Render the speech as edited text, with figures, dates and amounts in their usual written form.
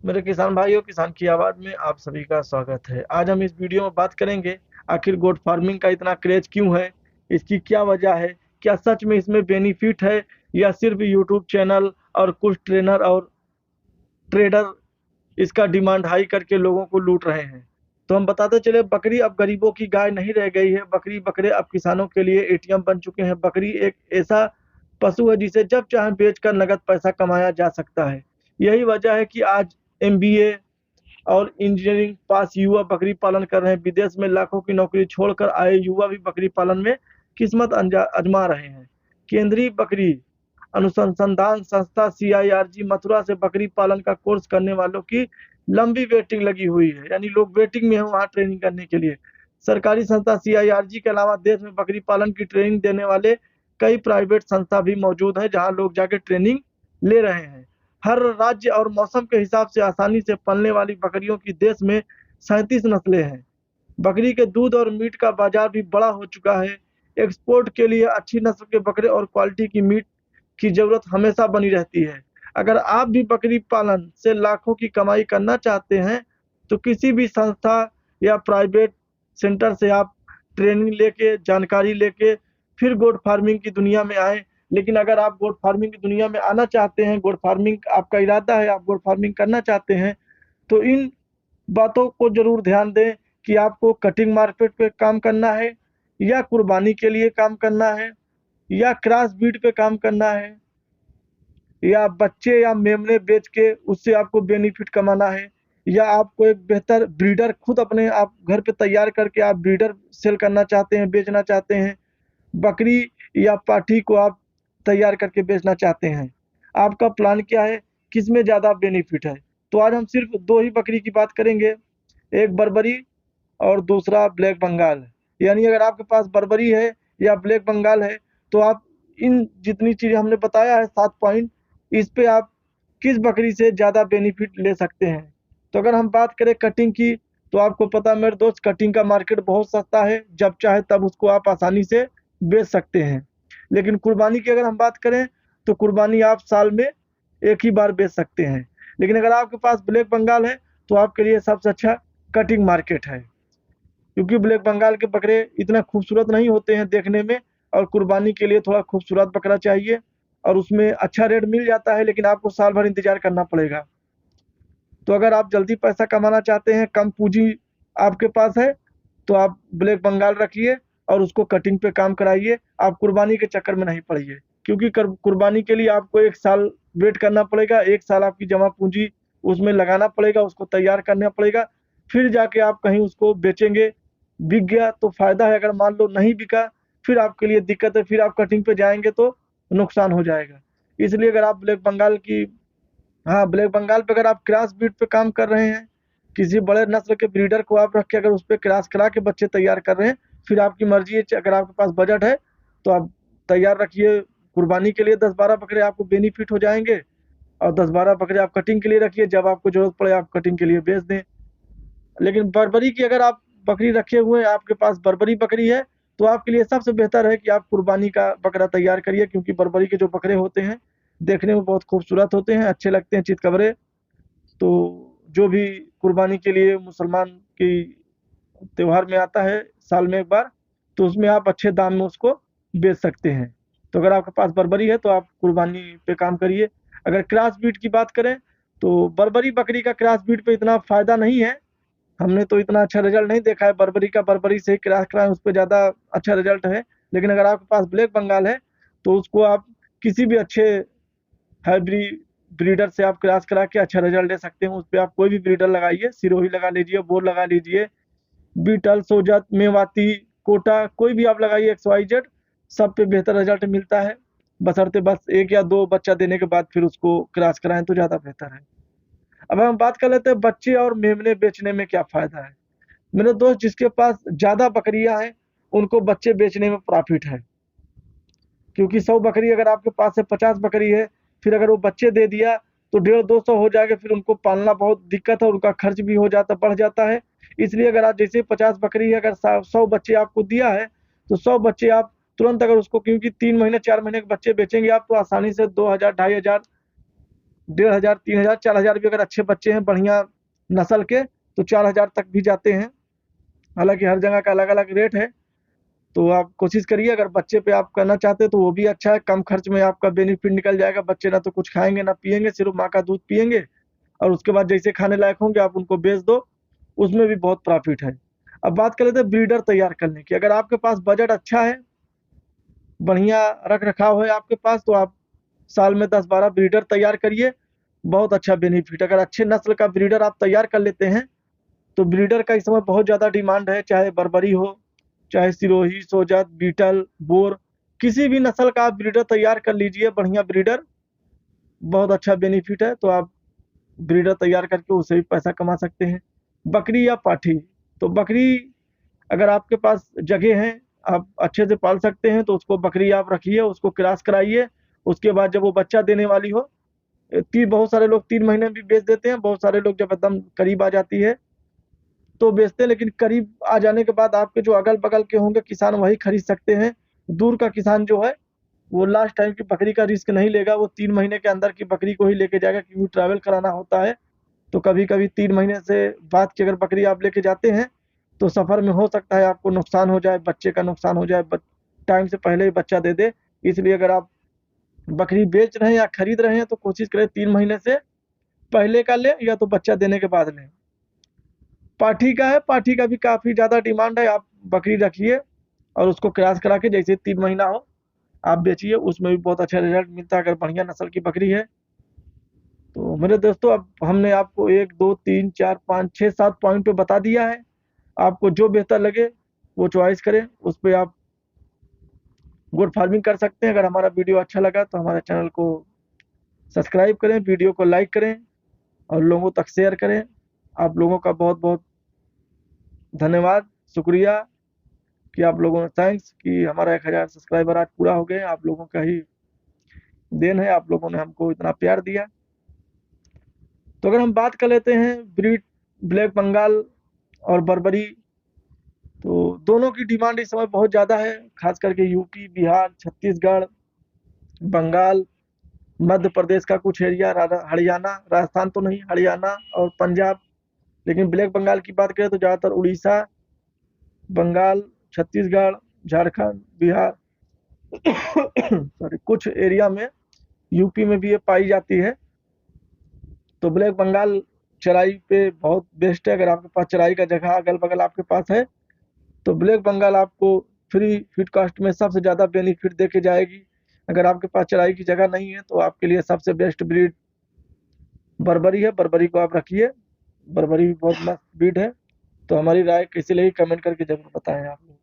मेरे किसान भाइयों, किसान की आवाज़ में आप सभी का स्वागत है। आज हम इस वीडियो में बात करेंगे, आखिर गोट फार्मिंग का इतना क्रेज क्यों है, इसकी क्या वजह है, क्या सच में इसमें बेनिफिट है या सिर्फ यूट्यूब चैनल और कुछ ट्रेनर और ट्रेडर इसका डिमांड हाई करके लोगों को लूट रहे हैं। तो हम बताते चले, बकरी अब गरीबों की गाय नहीं रह गई है। बकरी बकरे अब किसानों के लिए एटीएम बन चुके हैं। बकरी एक ऐसा पशु है जिसे जब चाहे बेचकर नगद पैसा कमाया जा सकता है। यही वजह है कि आज एमबीए और इंजीनियरिंग पास युवा बकरी पालन कर रहे हैं। विदेश में लाखों की नौकरी छोड़कर आए युवा भी बकरी पालन में किस्मत आजमा रहे हैं। केंद्रीय बकरी अनुसंधान संस्था सीआईआरजी मथुरा से बकरी पालन का कोर्स करने वालों की लंबी वेटिंग लगी हुई है, यानी लोग वेटिंग में हैं वहाँ ट्रेनिंग करने के लिए। सरकारी संस्था सीआईआरजी के अलावा देश में बकरी पालन की ट्रेनिंग देने वाले कई प्राइवेट संस्था भी मौजूद हैं, जहाँ लोग जाके ट्रेनिंग ले रहे हैं। हर राज्य और मौसम के हिसाब से आसानी से पलने वाली बकरियों की देश में 37 नस्लें हैं। बकरी के दूध और मीट का बाजार भी बड़ा हो चुका है। एक्सपोर्ट के लिए अच्छी नस्ल के बकरे और क्वालिटी की मीट की जरूरत हमेशा बनी रहती है। अगर आप भी बकरी पालन से लाखों की कमाई करना चाहते हैं, तो किसी भी संस्था या प्राइवेट सेंटर से आप ट्रेनिंग लेके, जानकारी लेके फिर गोट फार्मिंग की दुनिया में आए। लेकिन अगर आप गोट फार्मिंग की दुनिया में आना चाहते हैं, गोट फार्मिंग आपका इरादा है, आप गोट फार्मिंग करना चाहते हैं, तो इन बातों को जरूर ध्यान दें कि आपको कटिंग मार्केट पे काम करना है, या कुर्बानी के लिए काम करना है, या क्रॉस ब्रीड पे काम करना है, या बच्चे या मेमने बेच के उससे आपको बेनिफिट कमाना है, या आपको एक बेहतर ब्रीडर खुद अपने आप घर पे तैयार करके आप ब्रीडर सेल करना चाहते हैं, बेचना चाहते हैं। बकरी या पाठी को आप तैयार करके बेचना चाहते हैं। आपका प्लान क्या है, किसमें ज़्यादा बेनिफिट है? तो आज हम सिर्फ दो ही बकरी की बात करेंगे, एक बर्बरी और दूसरा ब्लैक बंगाल। यानी अगर आपके पास बर्बरी है या ब्लैक बंगाल है, तो आप इन जितनी चीज़ें हमने बताया है 7 पॉइंट, इस पे आप किस बकरी से ज़्यादा बेनिफिट ले सकते हैं। तो अगर हम बात करें कटिंग की, तो आपको पता है मेरे दोस्त, कटिंग का मार्केट बहुत सस्ता है, जब चाहे तब उसको आप आसानी से बेच सकते हैं। लेकिन कुर्बानी की अगर हम बात करें, तो कुर्बानी आप साल में एक ही बार बेच सकते हैं। लेकिन अगर आपके पास ब्लैक बंगाल है, तो आपके लिए सबसे अच्छा कटिंग मार्केट है, क्योंकि ब्लैक बंगाल के बकरे इतना खूबसूरत नहीं होते हैं देखने में, और कुर्बानी के लिए थोड़ा खूबसूरत बकरा चाहिए, और उसमें अच्छा रेट मिल जाता है, लेकिन आपको साल भर इंतजार करना पड़ेगा। तो अगर आप जल्दी पैसा कमाना चाहते हैं, कम पूंजी आपके पास है, तो आप ब्लैक बंगाल रखिए और उसको कटिंग पे काम कराइए। आप कुर्बानी के चक्कर में नहीं पड़िए, क्योंकि कुर्बानी के लिए आपको एक साल वेट करना पड़ेगा। एक साल आपकी जमा पूंजी उसमें लगाना पड़ेगा, उसको तैयार करना पड़ेगा, फिर जाके आप कहीं उसको बेचेंगे। बिक गया तो फायदा है, अगर मान लो नहीं बिका, फिर आपके लिए दिक्कत है, फिर आप कटिंग पे जाएंगे तो नुकसान हो जाएगा। इसलिए अगर आप ब्लैक बंगाल की, हाँ, ब्लैक बंगाल पे अगर आप क्रॉस ब्रीड पे काम कर रहे हैं, किसी बड़े नस्ल के ब्रीडर को आप रख के अगर उस पे क्रॉस करा के बच्चे तैयार कर रहे हैं, फिर आपकी मर्जी है, अगर आपके पास बजट है तो आप तैयार रखिए। कुर्बानी के लिए 10-12 बकरे आपको बेनिफिट हो जाएंगे, और 10-12 बकरे आप कटिंग के लिए रखिए, जब आपको जरूरत पड़े आप कटिंग के लिए बेच दें। लेकिन बर्बरी की अगर आप बकरी रखे हुए हैं, आपके पास बर्बरी बकरी है, तो आपके लिए सबसे बेहतर है कि आप कुर्बानी का बकरा तैयार करिए, क्योंकि बर्बरी के जो बकरे होते हैं देखने में बहुत खूबसूरत होते हैं, अच्छे लगते हैं, चितकबरे। तो जो भी कुर्बानी के लिए मुसलमान की त्योहार में आता है साल में एक बार, तो उसमें आप अच्छे दाम में उसको बेच सकते हैं। तो अगर आपके पास बर्बरी है तो आप कुर्बानी पे काम करिए। अगर क्रॉस ब्रीड की बात करें, तो बर्बरी बकरी का क्रॉस ब्रीड पे इतना फायदा नहीं है। हमने तो इतना अच्छा रिजल्ट नहीं देखा है बर्बरी का, बर्बरी से क्रॉस कराएं उस पर ज़्यादा अच्छा रिजल्ट है। लेकिन अगर आपके पास ब्लैक बंगाल है, तो उसको आप किसी भी अच्छे हाइब्रिड ब्रीडर से आप क्रॉस करा के अच्छा रिजल्ट ले सकते हैं। उस पर आप कोई भी ब्रीडर लगाइए, सिरोही लगा लीजिए, बोर लगा लीजिए, बीटल, सोजत, मेवाती, कोटा, कोई भी आप लगाइए, XYZ, सब पे बेहतर रिजल्ट मिलता है। बशर्ते बस एक या दो बच्चा देने के बाद फिर उसको क्रॉस कराएं तो ज़्यादा बेहतर है। अब हम बात कर लेते हैं बच्चे और मेमने बेचने में क्या फ़ायदा है। मेरे दोस्त, जिसके पास ज़्यादा बकरियां हैं, उनको बच्चे बेचने में प्रॉफिट है, क्योंकि 100 बकरी अगर आपके पास है, 50 बकरी है, फिर अगर वो बच्चे दे दिया तो 150-200 हो जाएगा, फिर उनको पालना बहुत दिक्कत है, उनका खर्च भी हो जाता, बढ़ जाता है। इसलिए अगर आप जैसे 50 बकरी है, अगर 100 बच्चे आपको दिया है, तो 100 बच्चे आप तुरंत अगर उसको, क्योंकि 3 महीने 4 महीने के बच्चे बेचेंगे आप, तो आसानी से 2,000 2,500 1500, 3000, 4000 भी अगर अच्छे बच्चे हैं बढ़िया नस्ल के तो 4000 तक भी जाते हैं। हालांकि हर जगह का अलग अलग रेट है। तो आप कोशिश करिए, अगर बच्चे पे आप करना चाहते हैं तो वो भी अच्छा है, कम खर्च में आपका बेनिफिट निकल जाएगा। बच्चे ना तो कुछ खाएंगे ना पिएंगे, सिर्फ माँ का दूध पिएंगे, और उसके बाद जैसे खाने लायक होंगे आप उनको बेच दो, उसमें भी बहुत प्रॉफिट है। अब बात कर लेते हैं ब्रीडर तैयार करने की। अगर आपके पास बजट अच्छा है, बढ़िया रख रखाव है आपके पास, तो आप साल में 10-12 ब्रीडर तैयार करिए, बहुत अच्छा बेनिफिट। अगर अच्छे नस्ल का ब्रीडर आप तैयार कर लेते हैं तो ब्रीडर का इस समय बहुत ज़्यादा डिमांड है, चाहे बर्बरी हो, चाहे सिरोही, सोजत, बीटल, बोर, किसी भी नस्ल का आप ब्रीडर तैयार कर लीजिए, बढ़िया ब्रीडर, बहुत अच्छा बेनिफिट है। तो आप ब्रीडर तैयार करके उससे भी पैसा कमा सकते हैं। बकरी या पाठी, तो बकरी अगर आपके पास जगह है, आप अच्छे से पाल सकते हैं, तो उसको बकरी आप रखिए, उसको क्रॉस कराइए। उसके बाद जब वो बच्चा देने वाली हो, बहुत सारे लोग 3 महीने में भी बेच देते हैं, बहुत सारे लोग जब एकदम करीब आ जाती है तो बेचते हैं। लेकिन करीब आ जाने के बाद आपके जो अगल बगल के होंगे किसान वही खरीद सकते हैं। दूर का किसान जो है वो लास्ट टाइम की बकरी का रिस्क नहीं लेगा, वो 3 महीने के अंदर की बकरी को ही लेके जाएगा, क्योंकि ट्रैवल कराना होता है। तो कभी कभी 3 महीने से बाद की अगर बकरी आप लेके जाते हैं तो सफ़र में हो सकता है आपको नुकसान हो जाए, बच्चे का नुकसान हो जाए, टाइम से पहले ही बच्चा दे दे। इसलिए अगर आप बकरी बेच रहे हैं या खरीद रहे हैं तो कोशिश करें 3 महीने से पहले का लें, या तो बच्चा देने के बाद लें। पाठी का है, पाठी का भी काफ़ी ज़्यादा डिमांड है। आप बकरी रखिए और उसको क्रॉस करा के जैसे 3 महीना हो आप बेचिए, उसमें भी बहुत अच्छा रिजल्ट मिलता है अगर बढ़िया नस्ल की बकरी है। तो मेरे दोस्तों, अब हमने आपको 1, 2, 3, 4, 5, 6, 7 पॉइंट पे बता दिया है। आपको जो बेहतर लगे वो चॉइस करें, उस पर आप गुड फार्मिंग कर सकते हैं। अगर हमारा वीडियो अच्छा लगा तो हमारे चैनल को सब्सक्राइब करें, वीडियो को लाइक करें और लोगों तक शेयर करें। आप लोगों का बहुत बहुत धन्यवाद, शुक्रिया कि आप लोगों ने, थैंक्स कि हमारा 1000 सब्सक्राइबर आज पूरा हो गए। आप लोगों का ही देन है, आप लोगों ने हमको इतना प्यार दिया। तो अगर हम बात कर लेते हैं ब्रीड ब्लैक बंगाल और बर्बरी, तो दोनों की डिमांड इस समय बहुत ज़्यादा है, खास करके यूपी, बिहार, छत्तीसगढ़, बंगाल, मध्य प्रदेश का कुछ एरिया, हरियाणा, राजस्थान तो नहीं, हरियाणा और पंजाब। लेकिन ब्लैक बंगाल की बात करें तो ज़्यादातर उड़ीसा, बंगाल, छत्तीसगढ़, झारखंड, बिहार सॉरी, कुछ एरिया में यूपी में भी ये पाई जाती है। तो ब्लैक बंगाल चराई पे बहुत बेस्ट है। अगर आपके पास चराई का जगह अगल बगल आपके पास है तो ब्लैक बंगाल आपको फ्री फीड कास्ट में सबसे ज़्यादा बेनिफिट दे के जाएगी। अगर आपके पास चराई की जगह नहीं है तो आपके लिए सबसे बेस्ट ब्रीड बर्बरी है, बर्बरी को आप रखिए। बर्बरी भी बहुत मस्त ब्रीड है। तो हमारी राय कैसी लगी कमेंट करके जरूर बताएं आप लोग।